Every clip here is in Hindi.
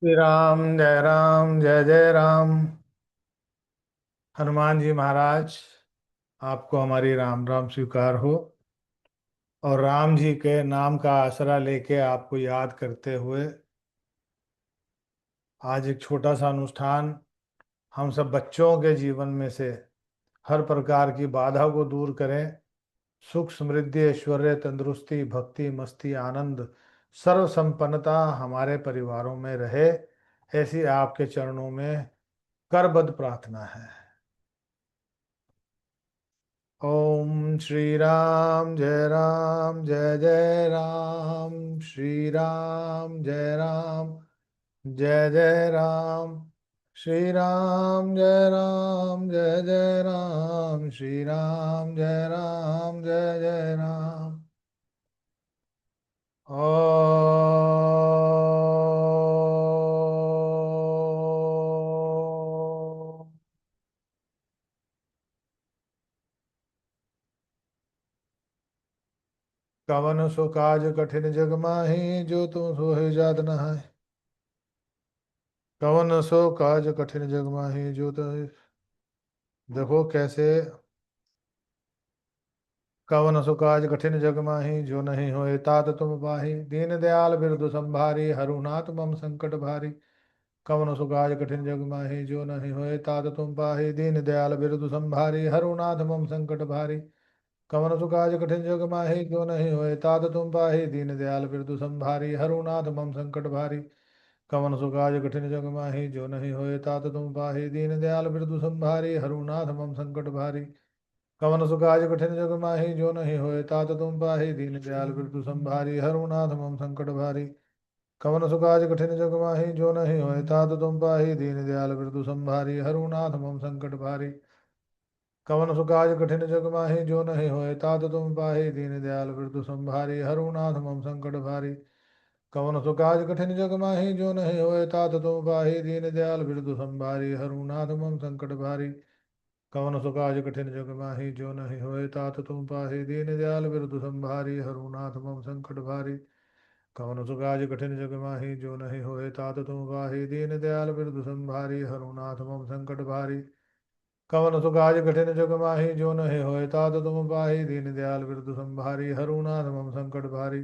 श्री राम जय जय राम। हनुमान जी महाराज, आपको हमारी राम राम स्वीकार हो। और राम जी के नाम का आसरा लेके आपको याद करते हुए आज एक छोटा सा अनुष्ठान, हम सब बच्चों के जीवन में से हर प्रकार की बाधा को दूर करें। सुख समृद्धि ऐश्वर्य तंदुरुस्ती भक्ति मस्ती आनंद सर्व संपन्नता हमारे परिवारों में रहे, ऐसी आपके चरणों में करबद्ध प्रार्थना है। ओम श्री राम जय जय राम। श्री राम जय जय राम। श्री राम जय जय राम। श्री राम जय जय राम। ओ कवन सो काज कठिन जग माही, जो तुम सोहे जात न है। कवन सो काज कठिन जग माही, जो तुम देखो कैसे। कवन सो काज कठिन जग माही, जो नहीं होए तात तुम पाही। दीन दयाल बिरदु संभारी, हरुनाथ मम संकट भारी। कवन सो काज कठिन जग माही, जो नहीं होए तात तुम पाही। दीन दयाल बिरदु संभारी, हरुनाथ मम संकट भारी। कवन सो काज कठिन जग माही, जो नहीं होए तात तुम पाही। दीन दयाल बिरदु संभारी, हरुनाथ मम संकट भारी। कवन सो काज कठिन जग माही, जो नहीं होए तात तुम पाही। दीन दयाल बिरदु संभारी, हरुनाथ मम संकट भारी। कवन सो काज कठिन जग माही, जो नहीं होए तात तुम पाही। दीन दयाल बिरदु संभारी, हरुनाथ मम संकट भारी। कवन सो काज कठिन जग माही, जो नहीं होए तात तुम पाही। दीन दयाल बिरदु संभारी, हरुनाथ मम संकट भारी। कवन सो काज कठिन जग माही, जो नहीं होए तात तुम पाही। दीन दयाल बिरदु संभारी, हरुनाथ मम संकट भारी। कवन सो काज कठिन जग माही, जो नहीं होए तात तुम पाही। दीन दयाल बिरदु संभारी, हरुनाथ मम संकट भारी। कवन सो काज कठिन जग माही, जो नहीं होए तात तुम पाही। दीन दयाल बिरदु संभारी, हरुनाथ मम संकट भारी। कवन सो काज कठिन जग माही, जो नहीं होए तात तुम पाही। दीन दयाल बिरदु संभारी, हरुनाथ मम संकट भारी। कवन सो काज कठिन जग माही, जो नहीं होए तात तुम पाही। दीन दयाल बिरदु संभारी, हरुनाथ मम संकट भारी।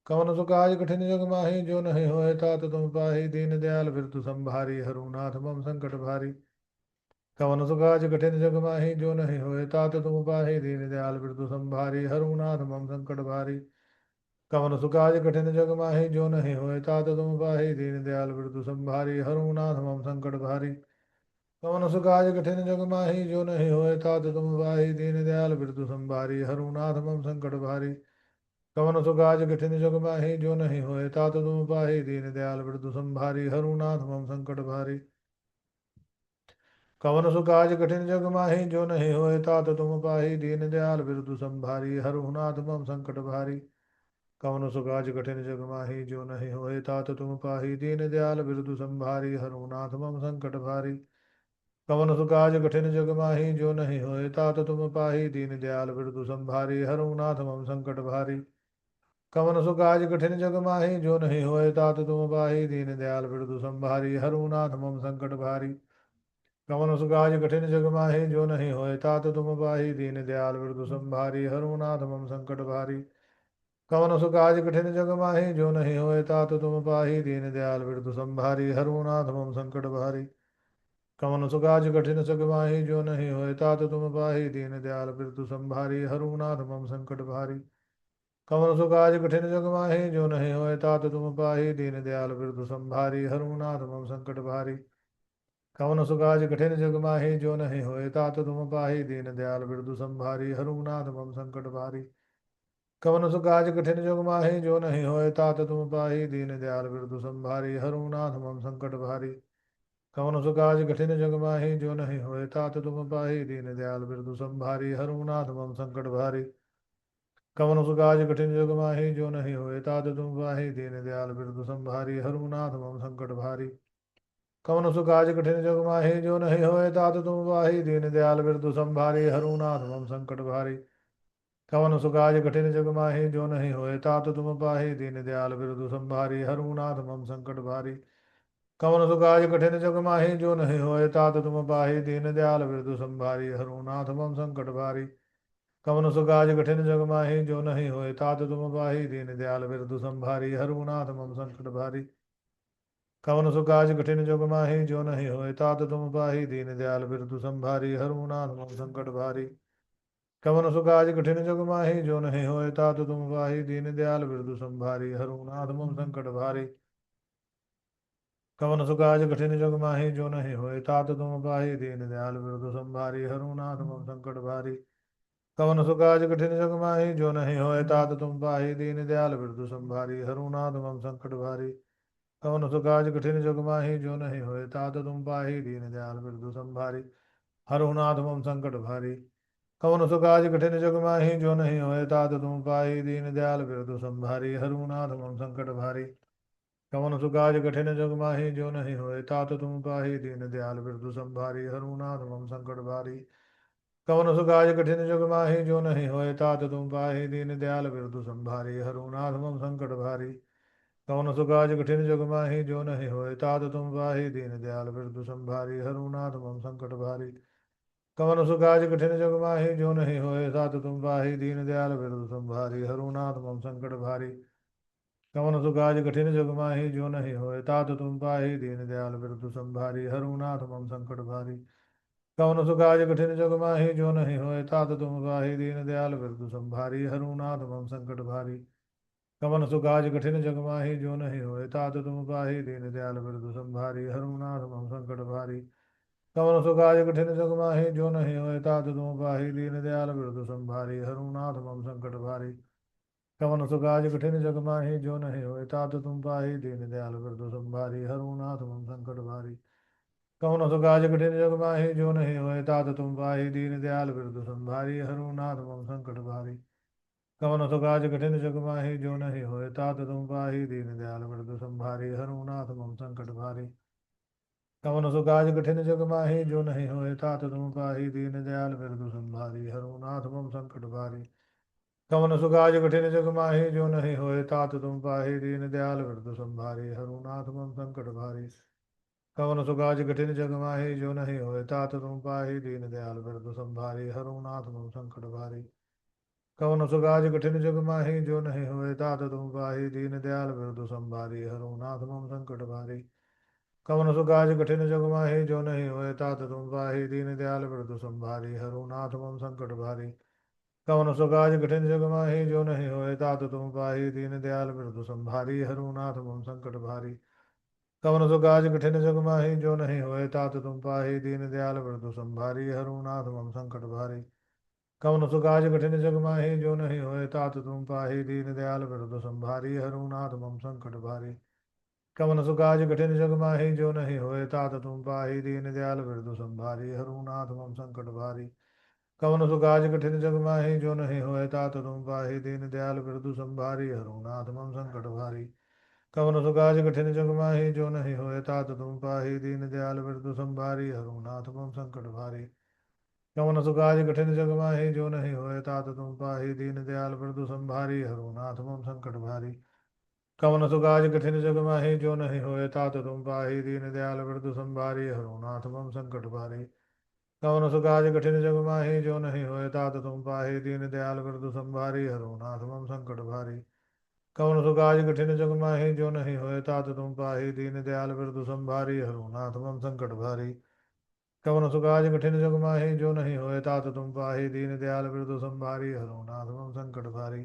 कवन सो काज कठिन जग माही, जो नहीं होए तात तुम पाही। दीन दयाल बिरदु संभारी, हरुनाथ मम संकट भारी। कवन सो काज कठिन जग माही, जो नहीं होए तात तुम पाही। दीन दयाल बिरदु संभारी, हरुनाथ मम संकट भारी। कवन सो काज कठिन जग माही, जो नहीं होए तात तुम पाही। दीन दयाल बिरदु संभारी, हरुनाथ मम संकट भारी। कवन सो काज कठिन जग माही, जो नहीं होए तात तुम पाही। दीन दयाल बिरदु संभारी, हरुनाथ मम संकट भारी। कवन सो काज कठिन जग माही, जो नहीं होए तात तुम पाही। दीन दयाल बिरदु संभारी, हरुनाथ मम संकट भारी। कवन सो काज कठिन जग माही, जो नहीं होए तात तुम पाही। दीन दयाल बिरदु संभारी, हरहुनाथ मम संकट भारी। कवन सो काज कठिन जग माही, जो नहीं होए तात तुम पाही। दीन दयाल बिरदु संभारी, हरहुनाथ मम संकट भारी। कवन सो काज कठिन जग माही, जो नहीं होए तात तुम पाही। दीन दयाल बिरदु संभारी, हरहुनाथ मम संकट भारी। कवन सो काज कठिन जग माही, जो नहीं होए तात तुम पाही। दीन दयाल बिरदु संभारी, हरहुनाथ मम संकट भारी। कवन सो काज कठिन जग माही, जो नहीं होए तात तुम पाही। दीन दयाल बिरदु संभारी, हरहुनाथ मम संकट भारी। कवन सो काज कठिन जग माही, जो नहीं होए तात तुम पाही। दीन दयाल बिरदु संभारी, हरहुनाथ मम संकट भारी। कवन सो काज कठिन जग माही, जो नहीं होए तात तुम पाही। दीन दयाल बिरदु संभारी, हरहुनाथ मम संकट भारी। कवन सो काज कठिन जग माही, जो नहीं होए तात तुम पाही। दीन दयाल बिरदु संभारी, हरहुनाथ मम संकट भारी। कवन सो काज कठिन जग माही, जो नहीं होए तात तुम पाही। दीन दयाल बिरदु संभारी, हरहुनाथ मम संकट भारी। कवन सो काज कठिन जग माही, जो नहीं होए तात तुम पाही। दीन दयाल बिरदु संभारी, हरहुनाथ मम संकट भारी। कवन सो काज कठिन जग माही, जो नहीं होए तात तुम पाही। दीन दयाल बिरदु संभारी, हरहुनाथ मम संकट भारी। कवन सो काज कठिन जग माही, जो नहीं होए तात तुम पाही। दीन दयाल बिरदु संभारी, हरहुनाथ मम संकट भारी। कवन सो काज कठिन जग माही, जो नहीं होए तात तुम पाही। दीन दयाल बिरदु संभारी, हरहुनाथ मम संकट भारी। कवन सो काज कठिन जग माही, जो नहीं होए तात तुम पाही। दीन दयाल बिरदु संभारी, हरहुनाथ मम संकट भारी। कवन सु काज कठिन जग माही जो नहीं होए तात तुम पाही दीन दयाल बिरदु संभारी हरुनाथ मम संकट भारी कवन सु काज कठिन जग माही जो नहीं होए तात तुम पाही दीन दयाल बिरदु संभारी हरुनाथ मम संकट भारी कवन सु काज कठिन जग माही जो नहीं होए तात तुम पाही दीन दयाल बिरदु संभारी हरुनाथ मम संकट भारी कवन सु काज कठिन जग माही जो नहीं होए तात तुम पाही दीन दयाल बिरदु संभारी हरुनाथ मम संकट भारी कवन सु काज कठिन जग माही जो नहीं होए तात तुम पाही दीन दयाल बिरदु संभारी हरुनाथ मम संकट भारी कवन सु काज कठिन जग माही जो नहीं होए तात तुम पाही दीन दयाल बिरदु संभारी हरुनाथ मम संकट भारी कवन सु काज कठिन जग माही जो नहीं होए तात तुम पाही दीन दयाल बिरदु संभारी हरुनाथ मम संकट भारी कवन सु काज कठिन जग माही जो नहीं होए तात तुम पाही दीन दयाल बिरदु संभारी हरुनाथ मम संकट भारी कवन सु काज कठिन जग माही जो नहीं होए तात तुम पाही दीन दयाल बिरदु संभारी हरुनाथ मम संकट भारी कवन सु काज कठिन जग माही जो नहीं होए तात तुम पाही दीन दयाल बिरदु संभारी हरुनाथ मम संकट भारी कवन सु काज कठिन जग माही जो नहीं होए तात तुम पाही दीन दयाल बिरदु संभारी हरुनाथ मम संकट भारी कवन सु काज कठिन जग माही जो नहीं होए तात तुम पाही दीन दयाल बिरदु संभारी हरुनाथ मम संकट भारी कवन सु काज कठिन जग माही जो नहीं होए तात तुम पाही दीन दयाल बिरदु संभारी हरुनाथ मम संकट भारी कवन सु काज कठिन जग माही जो नहीं होए तात तुम पाही दीन दयाल बिरदु संभारी हरुनाथ मम संकट भारी कवन सु काज कठिन जग माही जो नहीं होए तात तुम पाही दीन दयाल बिरदु संभारी हरुनाथ मम संकट भारी कवन सु काज कठिन जग माही जो नहीं होए तात तुम पाही दीन दयाल बिरदु संभारी हरुनाथ मम संकट भारी कवन सु काज कठिन जग माही जो नहीं होए तात तुम पाही दीन दयाल बिरदु संभारी हरुनाथ मम संकट भारी कवन सु काज कठिन जग माही जो नहीं होए तात तुम पाही दीन दयाल बिरदु संभारी हरुनाथ मम संकट भारी कवन सु काज कठिन जग माही जो नहीं होए तात तुम पाही दीन दयाल बिरदु संभारी हरुनाथ मम संकट भारी कवन सु काज कठिन जग माही जो नहीं होए तात तुम पाही दीन दयाल बिरदु संभारी हरुनाथ मम संकट भारी कवन सु काज कठिन जग माही जो नहीं होए तात तुम पाही दीन दयाल बिरदु संभारी हरुनाथ मम संकट भारी कवन सु काज कठिन जग माही जो नहीं होए तात तुम पाही दीन दयाल बिरदु संभारी हरुनाथ मम संकट भारी कवन सु काज कठिन जग माही जो नहीं होए तात तुम पाही दीन दयाल बिरदु संभारी हरुनाथ मम संकट भारी कवन सु काज कठिन जग माही जो नहीं होए तात तुम पाही दीन दयाल बिरदु संभारी हरुनाथ मम संकट भारी कवन सु काज कठिन जग माही जो नहीं होए तात तुम पाही दीन दयाल बिरदु संभारी हरुनाथ मम संकट भारी कवन सु काज कठिन जग माही जो नहीं होए तात तुम पाही दीन दयाल बिरदु संभारी हरुनाथ मम संकट भारी कवन सु काज कठिन जग माही जो नहीं होए तात तुम पाही दीन दयाल बिरदु संभारी हरुनाथ मम संकट भारी कवन सु काज कठिन जग माही जो नहीं होए तात तुम पाही दीन दयाल बिरदु संभारी हरुनाथ मम संकट भारी कवन सु काज कठिन जग माही जो नहीं होए तात तुम पाही दीन दयाल बिरदु संभारी हरुनाथ मम संकट भारी कवन सु काज कठिन जग माही जो नहीं होए तात तुम पाही दीन दयाल बिरदु संभारी हरुनाथ मम संकट भारी कवन सु काज कठिन जग माही जो नहीं होए तात तुम पाही दीन दयाल बिरदु संभारी हरुनाथ मम संकट भारी कवन सु काज कठिन जग माही जो नहीं होए तात तुम पाही दीन दयाल बिरदु संभारी हरुनाथ मम संकट भारी कवन सु काज कठिन जग माही जो नहीं होए तात तुम पाही दीन दयाल बिरदु संभारी हरुनाथ मम संकट भारी कवन सु काज कठिन जग माही जो नहीं होए तात तुम पाही दीन दयाल बिरदु संभारी हरुनाथ मम संकट भारी कवन सु काज कठिन जग माही जो नहीं होए तात तुम पाही दीन दयाल बिरदु संभारी हरुनाथ मम संकट भारी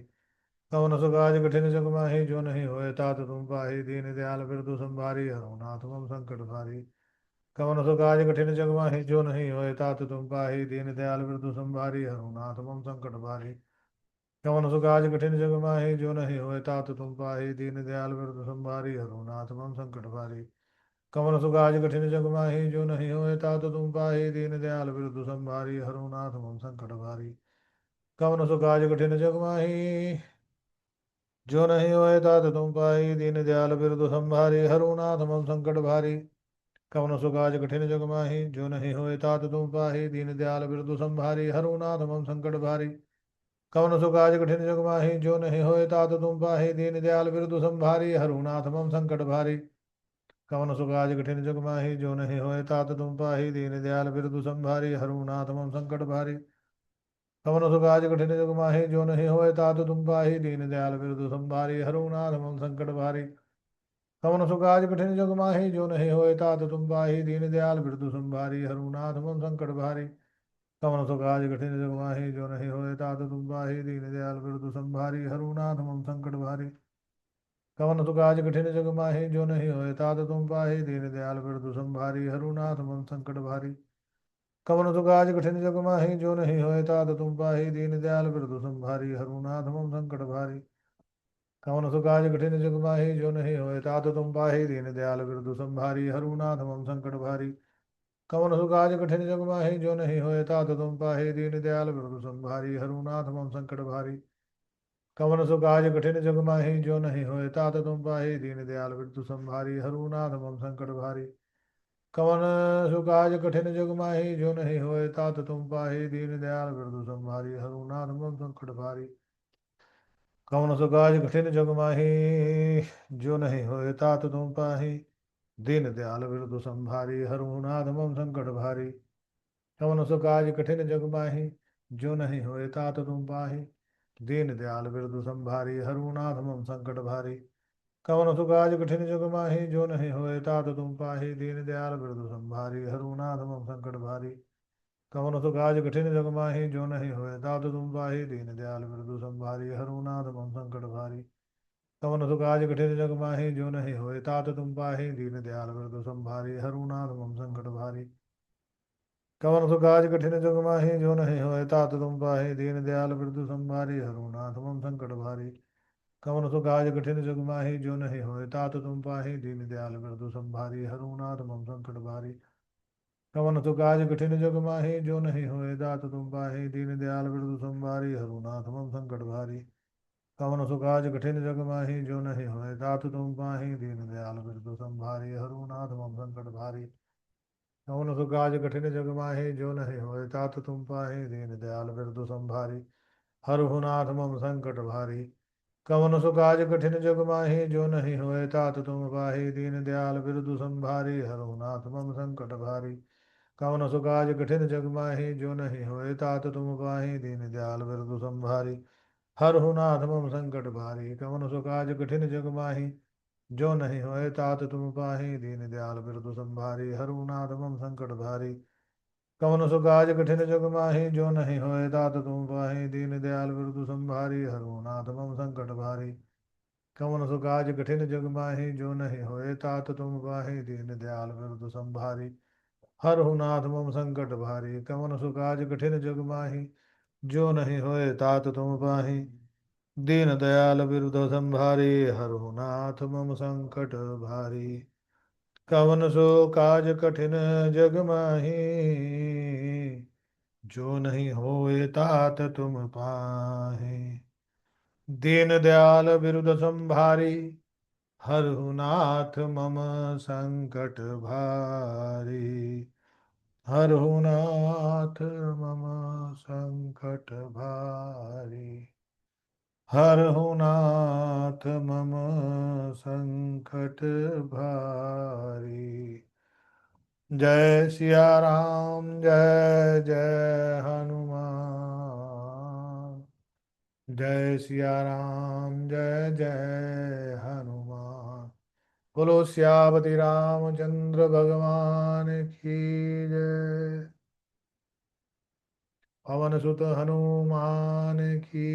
कवन सु काज कठिन जग माही जो नहीं होए तात तुम पाही दीन दयाल बिरदु संभारी हरुनाथ मम संकट भारी कवन सु काज कठिन जग माही जो नहीं होए तात तुम पाही दीन दयाल बिरदु संभारी हरुनाथ मम संकट भारी कवन सु काज कठिन जग माही जो नहीं होए तात तुम पाही दीन दयाल बिरदु संभारी हरुनाथ मम संकट भारी कवन सु काज कठिन जग माही जो नहीं होए तात तुम पाही दीन दयाल बिरदु संभारी हरुनाथ मम संकट भारी कवन सु काज कठिन जग माही जो नहीं होए तात तुम पाही दीन दयाल बिरदु संभारी हरुनाथ मम संकट भारी कवन सु काज कठिन जग माही जो नहीं होए तात तुम पाही दीन दयाल बिरदु संभारी हरुनाथ मम संकट भारी कवन सु काज कठिन जग माही जो नहीं होए तात तुम पाही दीन दयाल बिरदु संभारी हरुनाथ मम संकट भारी कवन सु काज कठिन जग माही जो नहीं होए तात तुम पाही दीन दयाल बिरदु संभारी हरुनाथ मम संकट भारी कवन सु काज कठिन जग माही जो नहीं होए तात तुम पाही दीन दयाल बिरदु संभारी हरुनाथ मम संकट भारी कवन सु काज कठिन जग माही जो नहीं होए तात तुम पाही दीन दयाल बिरदु संभारी हरुनाथ मम संकट भारी कवन सु काज कठिन जग माही जो नहीं होए तात तुम पाही दीन दयाल बिरदु संभारी हरुनाथ मम संकट भारी कवन सु काज कठिन जग माही जो नहीं होए तात तुम पाही दीन दयाल बिरदु संभारी हरुनाथ मम संकट भारी कवन सु काज कठिन जग माही जो नहीं होए तात तुम पाही दीन दयाल बिरदु संभारी हरुनाथ मम संकट भारी कवन सु काज कठिन जग माही जो नहीं होए तात तुम पाही दीन दयाल बिरदु संभारी हरुनाथ मम संकट भारी कवन सु काज कठिन जग माही जो नहीं होए तात तुम पाही दीन दयाल बिरदु संभारी हरुनाथ मम संकट भारी कवन सु काज कठिन जग माही जो नहीं होए तात तुम पाही दीन दयाल बिरदु संभारी हरुनाथ मम संकट भारी कवन सु काज कठिन जग माही जो नहीं होए तात तुम पाही दीन दयाल बिरदु संभारी हरुनाथ मम संकट भारी कवन सु काज कठिन जग माही जो नहीं होए तात तुम पाही दीन दयाल बिरदु संभारी हरुनाथ मम संकट भारी कवन सु काज कठिन जग माही जो नहीं होए तात तुम पाही दीन दयाल बिरदु संभारी हरुनाथ मम संकट भारी कवन सु काज कठिन जग माही जो नहीं होए तात तुम पाही दीन दयाल बिरदु संभारी हरुनाथ मम संकट भारी कवन सु काज कठिन जग माही जो नहीं होए तात तुम पाही दीन दयाल बिरदु संभारी हरुनाथ मम संकट भारी कवन सु काज कठिन जग माही जो नहीं होए तात तुम पाही दीन दयाल बिरदु संभारी हरुनाथ मम संकट भारी कवन सु काज कठिन जग माही जो नहीं होए तात तुम पाही दीन दयाल बिरदु संभारी हरुनाथ मम संकट भारी कवन सु काज कठिन जग माही जो नहीं होए तात तुम पाही दीन दयाल बिरदु संभारी हरुनाथ मम संकट भारी कवन सु काज कठिन जग माही जो नहीं होए तात तुम पाही दीन दयाल बिरदु संभारी हरुनाथ मम संकट भारी कवन सु काज कठिन जग माही जो नहीं होए तात तुम पाही दीन दयाल बिरदु संभारी हरुनाथ मम संकट भारी कवन सु काज कठिन जग माही जो नहीं होए तात तुम पाही दीन दयाल बिरदु संभारी हरहुनाथ मम संकट भारी कवन सु काज कठिन जग माही जो नहीं होए तात तुम पाही दीन दयाल बिरदु संभारी हरहुनाथ मम संकट भारी कवन सु काज कठिन जग माही जो नहीं होए तात तुम पाही दीन दयाल बिरदु संभारी हरहुनाथ मम संकट भारी कवन सु काज कठिन जग माही जो नहीं होए तात तुम पाही दीन दयाल बिरदु संभारी हरहुनाथ मम संकट भारी कवन सु काज कठिन जग माही जो नहीं होए तात तुम पाही दीन दयाल बिरदु संभारी हरहुनाथ मम संकट भारी कवन सु काज कठिन जग माही जो नहीं होए तात तुम पाही दीन दयाल बिरदु संभारी हरहुनाथ मम संकट भारी कवन सु काज कठिन जग माही जो नहीं होए तात तुम पाही दीन दयाल बिरदु संभारी हरहुनाथ मम संकट भारी कवन सो काज कठिन जग माही जो नहीं होए तात तुम पाहे दीन दयाल बिरुद संभारी हरहुनाथ मम संकट भारी हरहुनाथ मम संकट भारी हरहुनाथ मम संकट भारी जय सिया राम जय जय हनुमान जय सिया राम जय जय हनुमान बोलो सियापति रामचंद्र भगवान की जय पवन सुत हनुमान की